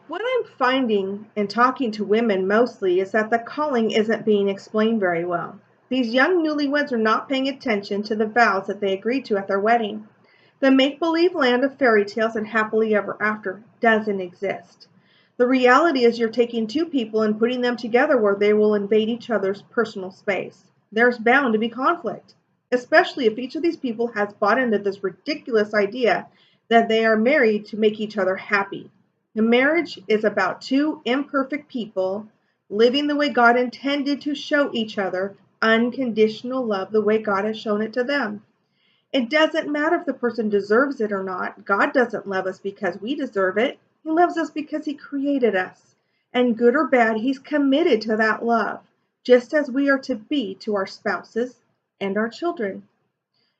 What I'm finding in talking to women mostly is that the calling isn't being explained very well. These young newlyweds are not paying attention to the vows that they agreed to at their wedding. The make believe land of fairy tales and happily ever after doesn't exist. The reality is you're taking two people and putting them together where they will invade each other's personal space. There's bound to be conflict, especially if each of these people has bought into this ridiculous idea that they are married to make each other happy. The marriage is about two imperfect people living the way God intended to show each other unconditional love the way God has shown it to them. It doesn't matter if the person deserves it or not. God doesn't love us because we deserve it. He loves us because He created us. And good or bad, He's committed to that love, just as we are to be to our spouses and our children.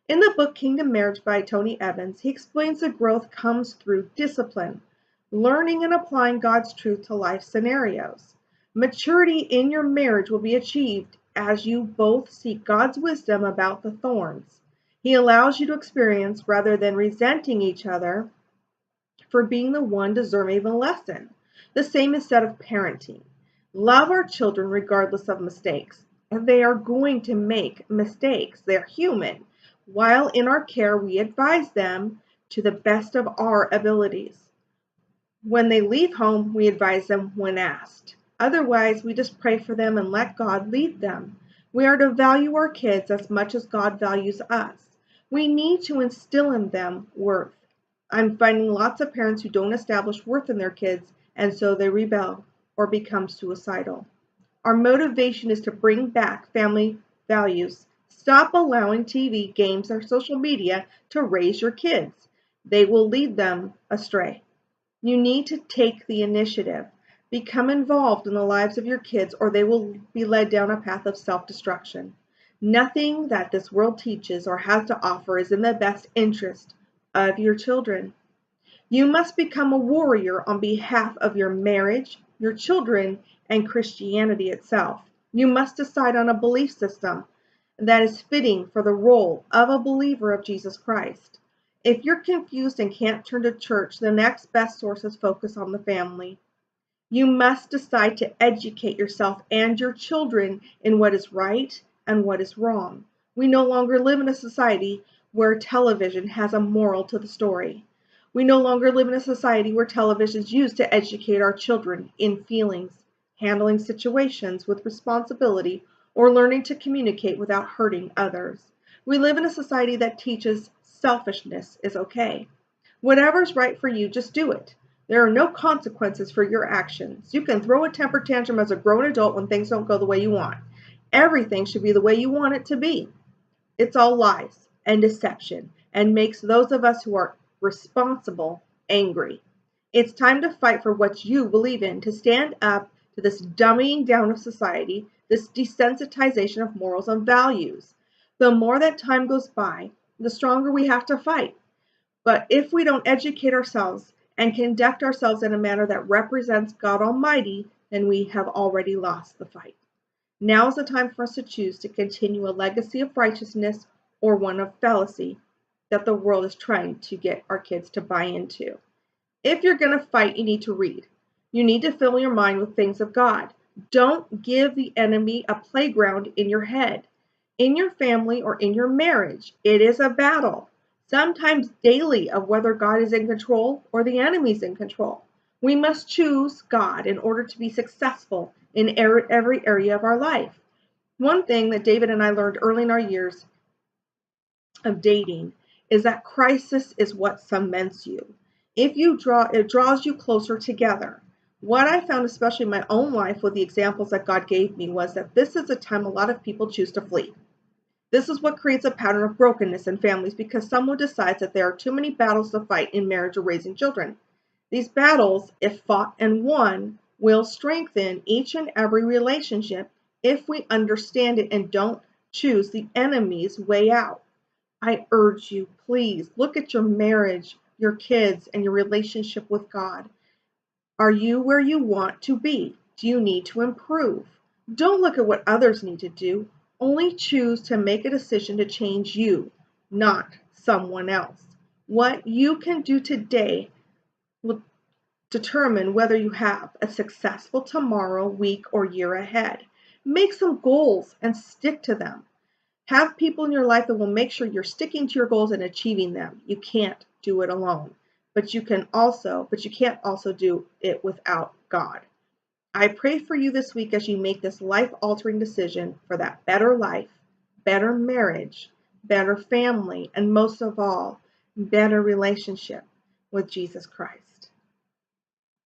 In the book Kingdom Marriage by Tony Evans, he explains that growth comes through discipline, learning and applying God's truth to life scenarios. Maturity in your marriage will be achieved as you both seek God's wisdom about the thorns. He allows you to experience rather than resenting each other for being the one deserving of a lesson. The same is said of parenting. Love our children regardless of mistakes. And they are going to make mistakes. They're human. While in our care, we advise them to the best of our abilities. When they leave home, we advise them when asked. Otherwise, we just pray for them and let God lead them. We are to value our kids as much as God values us. We need to instill in them worth. I'm finding lots of parents who don't establish worth in their kids, and so they rebel or become suicidal. Our motivation is to bring back family values. Stop allowing TV, games, or social media to raise your kids. They will lead them astray. You need to take the initiative. Become involved in the lives of your kids, or they will be led down a path of self-destruction. Nothing that this world teaches or has to offer is in the best interest of your children. You must become a warrior on behalf of your marriage, your children, and Christianity itself. You must decide on a belief system that is fitting for the role of a believer of Jesus Christ. If you're confused and can't turn to church, the next best source is focus on the family. You must decide to educate yourself and your children in what is right and what is wrong. We no longer live in a society where television has a moral to the story. We no longer live in a society where television is used to educate our children in feelings, handling situations with responsibility, or learning to communicate without hurting others. We live in a society that teaches selfishness is okay. Whatever's right for you, just do it. There are no consequences for your actions. You can throw a temper tantrum as a grown adult when things don't go the way you want. Everything should be the way you want it to be. It's all lies and deception and makes those of us who are responsible angry. It's time to fight for what you believe in, to stand up to this dumbing down of society, this desensitization of morals and values. The more that time goes by, the stronger we have to fight. But if we don't educate ourselves and conduct ourselves in a manner that represents God Almighty, then we have already lost the fight. Now is the time for us to choose to continue a legacy of righteousness or one of fallacy that the world is trying to get our kids to buy into. If you're going to fight, you need to read. You need to fill your mind with things of God. Don't give the enemy a playground in your head, in your family, or in your marriage. It is a battle, sometimes daily, of whether God is in control or the enemy's in control. We must choose God in order to be successful in every area of our life. One thing that David and I learned early in our years of dating is that crisis is what cements you. It draws you closer together. What I found, especially in my own life with the examples that God gave me, was that this is a time a lot of people choose to flee. This is what creates a pattern of brokenness in families because someone decides that there are too many battles to fight in marriage or raising children. These battles, if fought and won, will strengthen each and every relationship if we understand it and don't choose the enemy's way out. I urge you, please look at your marriage, your kids, and your relationship with God. Are you where you want to be? Do you need to improve? Don't look at what others need to do. Only choose to make a decision to change you, not someone else. What you can do today will determine whether you have a successful tomorrow, week, or year ahead. Make some goals and stick to them. Have people in your life that will make sure you're sticking to your goals and achieving them. You can't do it alone, but you can't also do it without God. I pray for you this week as you make this life-altering decision for that better life, better marriage, better family, and most of all, better relationship with Jesus Christ.